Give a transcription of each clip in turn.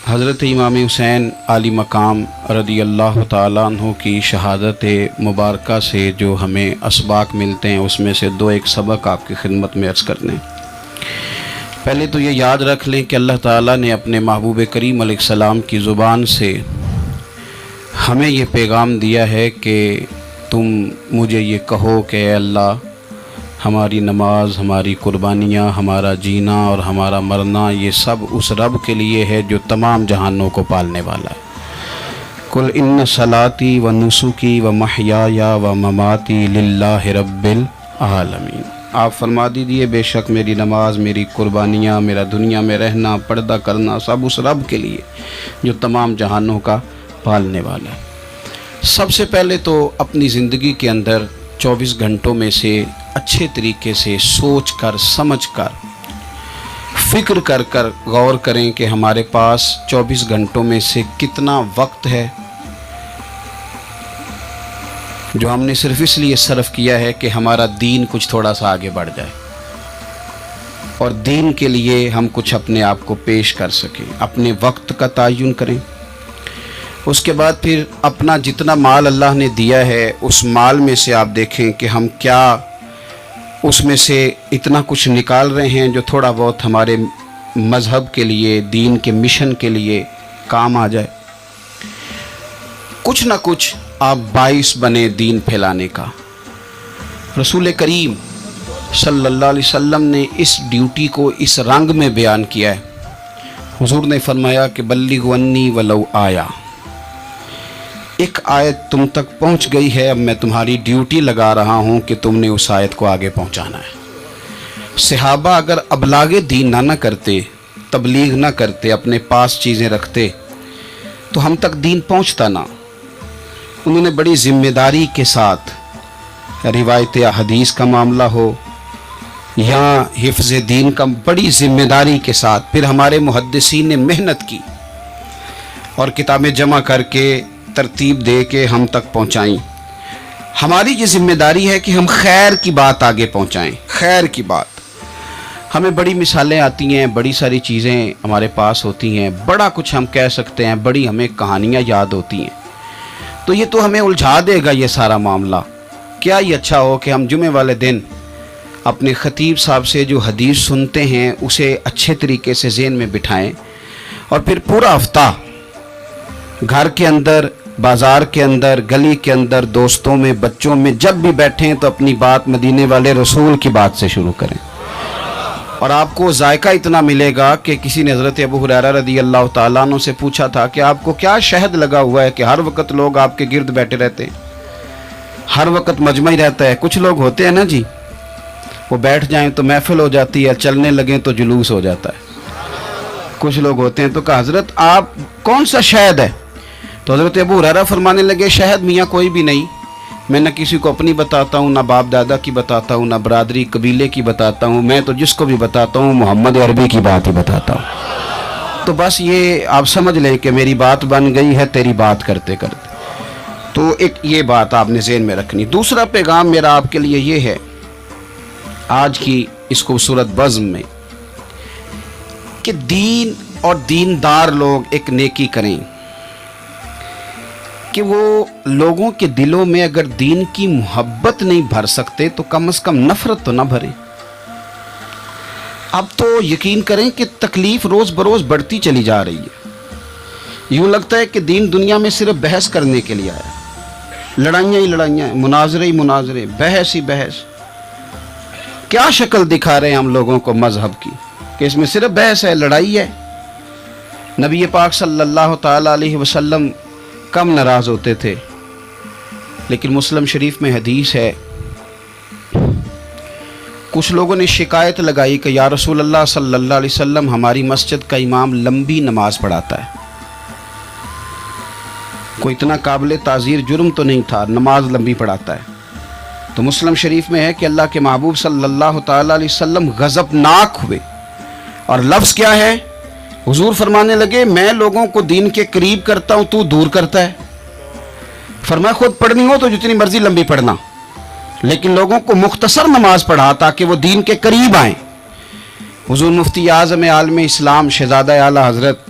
حضرت امام حسین علی مقام رضی اللہ تعالیٰ عنہ کی شہادت مبارکہ سے جو ہمیں اسباق ملتے ہیں، اس میں سے ایک سبق آپ کی خدمت میں عرض کرنے۔ پہلے تو یہ یاد رکھ لیں کہ اللہ تعالیٰ نے اپنے محبوب کریم علیہ السلام کی زبان سے ہمیں یہ پیغام دیا ہے کہ تم مجھے یہ کہو کہ اے اللہ، ہماری نماز، ہماری قربانیاں، ہمارا جینا اور ہمارا مرنا یہ سب اس رب کے لیے ہے جو تمام جہانوں کو پالنے والا ہے۔ قل ان صلاتی و نسکی و محیای و مماتی للہ رب العالمین۔ آپ فرما دیجئے بے شک میری نماز، میری قربانیاں، میرا دنیا میں رہنا، پردہ کرنا سب اس رب کے لیے جو تمام جہانوں کا پالنے والا ہے۔ سب سے پہلے تو اپنی زندگی کے اندر 24 گھنٹوں میں سے اچھے طریقے سے سوچ کر، سمجھ کر، فکر کر کر غور کریں کہ ہمارے پاس 24 گھنٹوں میں سے کتنا وقت ہے جو ہم نے صرف اس لیے صرف کیا ہے کہ ہمارا دین کچھ تھوڑا سا آگے بڑھ جائے اور دین کے لیے ہم کچھ اپنے آپ کو پیش کر سکیں۔ اپنے وقت کا تعین کریں، اس کے بعد پھر اپنا جتنا مال اللہ نے دیا ہے اس مال میں سے آپ دیکھیں کہ ہم کیا اس میں سے اتنا کچھ نکال رہے ہیں جو تھوڑا بہت ہمارے مذہب کے لیے، دین کے مشن کے لیے کام آ جائے۔ کچھ نہ کچھ آپ باعث بنے دین پھیلانے کا۔ رسول کریم صلی اللہ علیہ وسلم نے اس ڈیوٹی کو اس رنگ میں بیان کیا ہے۔ حضور نے فرمایا کہ بلغوا انی ولو آیا، ایک آیت تم تک پہنچ گئی ہے، اب میں تمہاری ڈیوٹی لگا رہا ہوں کہ تم نے اس آیت کو آگے پہنچانا ہے۔ صحابہ اگر ابلاغ دین نہ کرتے، تبلیغ نہ کرتے، اپنے پاس چیزیں رکھتے تو ہم تک دین پہنچتا نہ۔ انہوں نے بڑی ذمہ داری کے ساتھ، روایت حدیث کا معاملہ ہو یا حفظ دین کا، بڑی ذمہ داری کے ساتھ پھر ہمارے محدثین نے محنت کی اور کتابیں جمع کر کے ترتیب دے کے ہم تک پہنچائیں۔ ہماری یہ ذمہ داری ہے کہ ہم خیر کی بات آگے پہنچائیں، خیر کی بات۔ ہمیں بڑی مثالیں آتی ہیں، بڑی ساری چیزیں ہمارے پاس ہوتی ہیں، بڑا کچھ ہم کہہ سکتے ہیں، بڑی ہمیں کہانیاں یاد ہوتی ہیں، تو یہ تو ہمیں الجھا دے گا یہ سارا معاملہ۔ کیا یہ اچھا ہو کہ ہم جمعے والے دن اپنے خطیب صاحب سے جو حدیث سنتے ہیں اسے اچھے طریقے سے ذہن میں بٹھائیں اور پھر پورا ہفتہ گھر کے اندر، بازار کے اندر، گلی کے اندر، دوستوں میں، بچوں میں جب بھی بیٹھیں تو اپنی بات مدینے والے رسول کی بات سے شروع کریں۔ اور آپ کو ذائقہ اتنا ملے گا کہ کسی نے حضرت ابو ہریرہ رضی اللہ تعالیٰ عنہ سے پوچھا تھا کہ آپ کو کیا شہد لگا ہوا ہے کہ ہر وقت لوگ آپ کے گرد بیٹھے رہتے ہیں، ہر وقت مجمع ہی رہتا ہے؟ کچھ لوگ ہوتے ہیں نا جی، وہ بیٹھ جائیں تو محفل ہو جاتی ہے، چلنے لگیں تو جلوس ہو جاتا ہے۔ کچھ لوگ ہوتے ہیں، تو کہا حضرت آپ کون سا شہد ہے؟ تو حضرت ابو ہریرہ فرمانے لگے شہد میاں کوئی بھی نہیں، میں نہ کسی کو اپنی بتاتا ہوں، نہ باپ دادا کی بتاتا ہوں، نہ برادری قبیلے کی بتاتا ہوں، میں تو جس کو بھی بتاتا ہوں محمد عربی کی بات ہی بتاتا ہوں۔ تو بس یہ آپ سمجھ لیں کہ میری بات بن گئی ہے تیری بات کرتے کرتے۔ تو ایک یہ بات آپ نے ذہن میں رکھنی۔ دوسرا پیغام میرا آپ کے لیے یہ ہے آج کی اس خوبصورت بزم میں کہ دین اور دیندار لوگ ایک نیکی کریں کہ وہ لوگوں کے دلوں میں اگر دین کی محبت نہیں بھر سکتے تو کم از کم نفرت تو نہ بھریں۔ اب تو یقین کریں کہ تکلیف روز بروز بڑھتی چلی جا رہی ہے۔ یوں لگتا ہے کہ دین دنیا میں صرف بحث کرنے کے لیے آیا، لڑائیاں ہی لڑائیاں، مناظرے ہی مناظرے، بحث ہی بحث۔ کیا شکل دکھا رہے ہیں ہم لوگوں کو مذہب کی کہ اس میں صرف بحث ہے، لڑائی ہے۔ نبی پاک صلی اللہ تعالیٰ علیہ وسلم کم ناراض ہوتے تھے، لیکن مسلم شریف میں حدیث ہے، کچھ لوگوں نے شکایت لگائی کہ یا رسول اللہ صلی اللہ علیہ وسلم ہماری مسجد کا امام لمبی نماز پڑھاتا ہے۔ کوئی اتنا قابل تعزیر جرم تو نہیں تھا، نماز لمبی پڑھاتا ہے۔ تو مسلم شریف میں ہے کہ اللہ کے محبوب صلی اللہ تعالیٰ علیہ وسلم غضبناک ہوئے، اور لفظ کیا ہے؟ حضور فرمانے لگے میں لوگوں کو دین کے قریب کرتا ہوں، تو دور کرتا ہے۔ فرمایا خود پڑھنی ہو تو جتنی مرضی لمبی پڑھنا، لیکن لوگوں کو مختصر نماز پڑھا تاکہ وہ دین کے قریب آئیں۔ حضور مفتی اعظم عالم اسلام شہزادہ اعلیٰ حضرت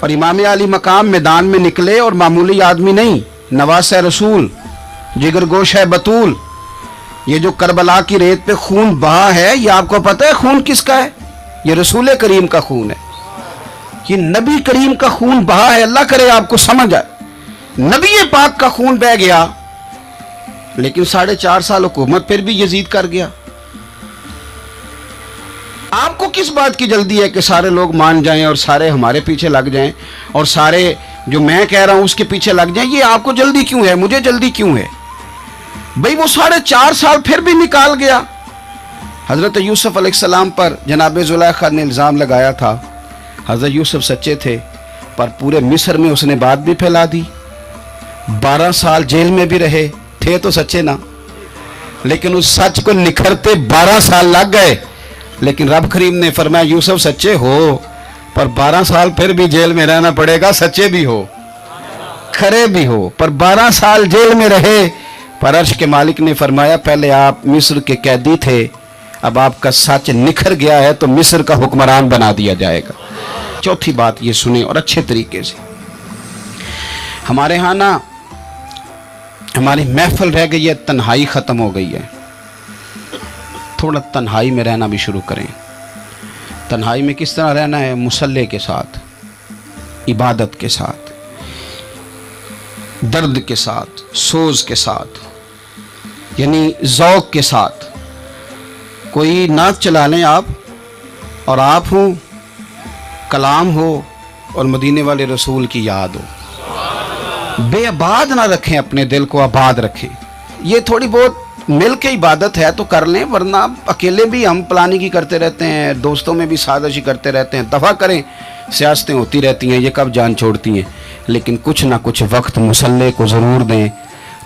اور امام علی مقام میدان میں نکلے اور معمولی آدمی نہیں، نواس رسول، جگر گوش ہے بطول. یہ جو کربلا کی ریت پہ خون بہا ہے، یہ آپ کو پتہ ہے خون کس کا ہے؟ یہ رسول کریم کا خون ہے، یہ نبی کریم کا خون بہا ہے. اللہ کرے آپ کو سمجھ آئے. نبی پاک کا خون بہ گیا، لیکن 4.5 سال حکومت پھر بھی یزید کر گیا. آپ کو کس بات کی جلدی ہے کہ سارے لوگ مان جائیں اور سارے ہمارے پیچھے لگ جائیں اور سارے جو میں کہہ رہا ہوں اس کے پیچھے لگ جائیں؟ یہ آپ کو جلدی کیوں ہے؟ مجھے جلدی کیوں ہے؟ بھئی وہ 4.5 سال پھر بھی نکال گیا. حضرت یوسف علیہ السلام پر جناب زلیخا نے الزام لگایا تھا. حضرت یوسف سچے تھے، پر پورے مصر میں اس نے بات بھی پھیلا دی. 12 سال جیل میں بھی رہے تھے تو سچے نا، لیکن اس سچ کو نکھرتے 12 سال لگ گئے. لیکن رب کریم نے فرمایا یوسف سچے ہو، پر 12 سال پھر بھی جیل میں رہنا پڑے گا، سچے بھی ہو کھرے بھی ہو. پر 12 سال جیل میں رہے، پر عرش کے مالک نے فرمایا پہلے آپ مصر کے قیدی تھے، اب آپ کا سچ نکھر گیا ہے تو مصر کا حکمران بنا دیا جائے گا. چوتھی بات یہ سنیں اور اچھے طریقے سے. ہمارے ہاں نا ہماری محفل رہ گئی ہے، تنہائی ختم ہو گئی ہے. تھوڑا تنہائی میں رہنا بھی شروع کریں. تنہائی میں کس طرح رہنا ہے؟ مصلی کے ساتھ، عبادت کے ساتھ، درد کے ساتھ، سوز کے ساتھ، یعنی ذوق کے ساتھ. کوئی نعت چلا لیں آپ، اور آپ ہوں، کلام ہو اور مدینے والے رسول کی یاد ہو. بے آباد نہ رکھیں، اپنے دل کو آباد رکھیں. یہ تھوڑی بہت مل کے عبادت ہے تو کر لیں، ورنہ اکیلے بھی ہم پلاننگ کرتے رہتے ہیں، دوستوں میں بھی سازشی کرتے رہتے ہیں. دفع کریں، سیاستیں ہوتی رہتی ہیں، یہ کب جان چھوڑتی ہیں. لیکن کچھ نہ کچھ وقت مصلی کو ضرور دیں.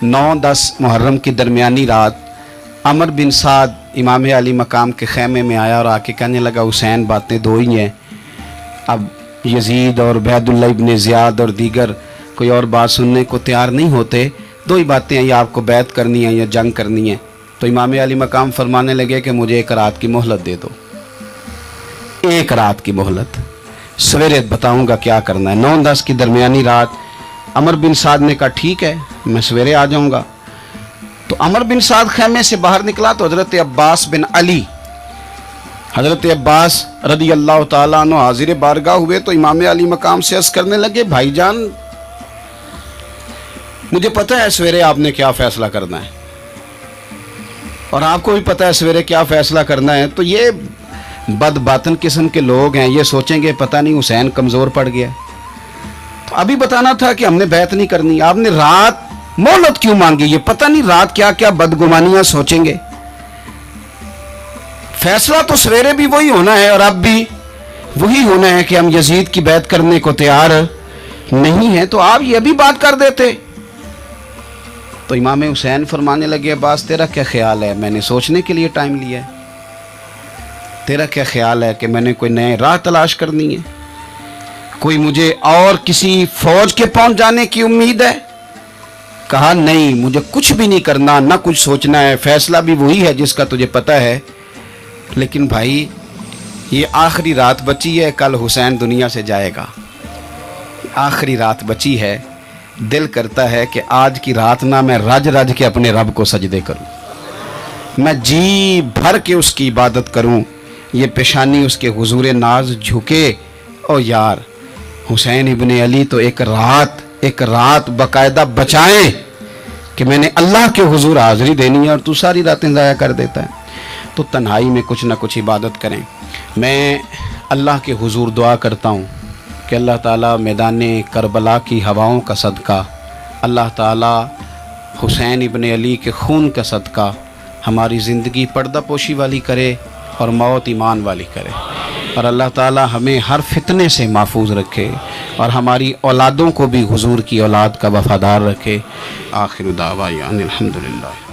9-10 محرم کی درمیانی رات عمر بن سعد امام علی مقام کے خیمے میں آیا اور آ کے کہنے لگا حسین باتیں 2 ہی ہیں، اب یزید اور عبید اللہ ابن زیاد اور دیگر کوئی اور بات سننے کو تیار نہیں ہوتے، 2 ہی باتیں ہیں، یا آپ کو بیعت کرنی ہے یا جنگ کرنی ہے. تو امام علی مقام فرمانے لگے کہ مجھے 1 رات کی مہلت دے دو، 1 رات کی مہلت، سویرے بتاؤں گا کیا کرنا ہے. 9-10 کی درمیانی رات عمر بن سعد نے کہا ٹھیک ہے میں سویرے آ جاؤں گا. تو عمر بن سعد خیمے سے باہر نکلا تو حضرت عباس بن علی، حضرت عباس رضی اللہ تعالیٰ عنہ حاضر بارگاہ ہوئے تو امام علی مقام سے عرض کرنے لگے بھائی جان مجھے پتہ ہے سویرے آپ نے کیا فیصلہ کرنا ہے، اور آپ کو بھی پتہ ہے سویرے کیا فیصلہ کرنا ہے. تو یہ بد باطن قسم کے لوگ ہیں، یہ سوچیں گے پتہ نہیں حسین کمزور پڑ گیا. تو ابھی بتانا تھا کہ ہم نے بیعت نہیں کرنی، آپ نے رات مہلت کیوں مانگی؟ یہ پتہ نہیں رات کیا کیا بدگمانیاں سوچیں گے. فیصلہ تو سویرے بھی وہی ہونا ہے اور اب بھی وہی ہونا ہے کہ ہم یزید کی بیعت کرنے کو تیار نہیں ہیں. تو آپ یہ بھی بات کر دیتے. تو امام حسین فرمانے لگے عباس تیرا کیا خیال ہے؟ میں نے سوچنے کے لیے ٹائم لیا ہے. تیرا کیا خیال ہے کہ میں نے کوئی نئے راہ تلاش کرنی ہے؟ کوئی مجھے اور کسی فوج کے پہنچ جانے کی امید ہے؟ کہا نہیں، مجھے کچھ بھی نہیں کرنا، نہ کچھ سوچنا ہے، فیصلہ بھی وہی ہے جس کا تجھے پتہ ہے. لیکن بھائی یہ آخری رات بچی ہے، کل حسین دنیا سے جائے گا، آخری رات بچی ہے. دل کرتا ہے کہ آج کی رات نہ میں رج رج کے اپنے رب کو سجدے کروں، میں جی بھر کے اس کی عبادت کروں، یہ پیشانی اس کے حضور ناز جھکے. او یار حسین ابن علی تو ایک رات باقاعدہ بچائیں کہ میں نے اللہ کے حضور حاضری دینی ہے اور تو ساری راتیں ضائع کر دیتا ہے. تو تنہائی میں کچھ نہ کچھ عبادت کریں. میں اللہ کے حضور دعا کرتا ہوں کہ اللہ تعالیٰ میدان کربلا کی ہواؤں کا صدقہ، اللہ تعالیٰ حسین ابن علی کے خون کا صدقہ ہماری زندگی پردہ پوشی والی کرے اور موت ایمان والی کرے، اور اللہ تعالیٰ ہمیں ہر فتنے سے محفوظ رکھے اور ہماری اولادوں کو بھی حضور کی اولاد کا وفادار رکھے. آخر دعوانا الحمدللہ.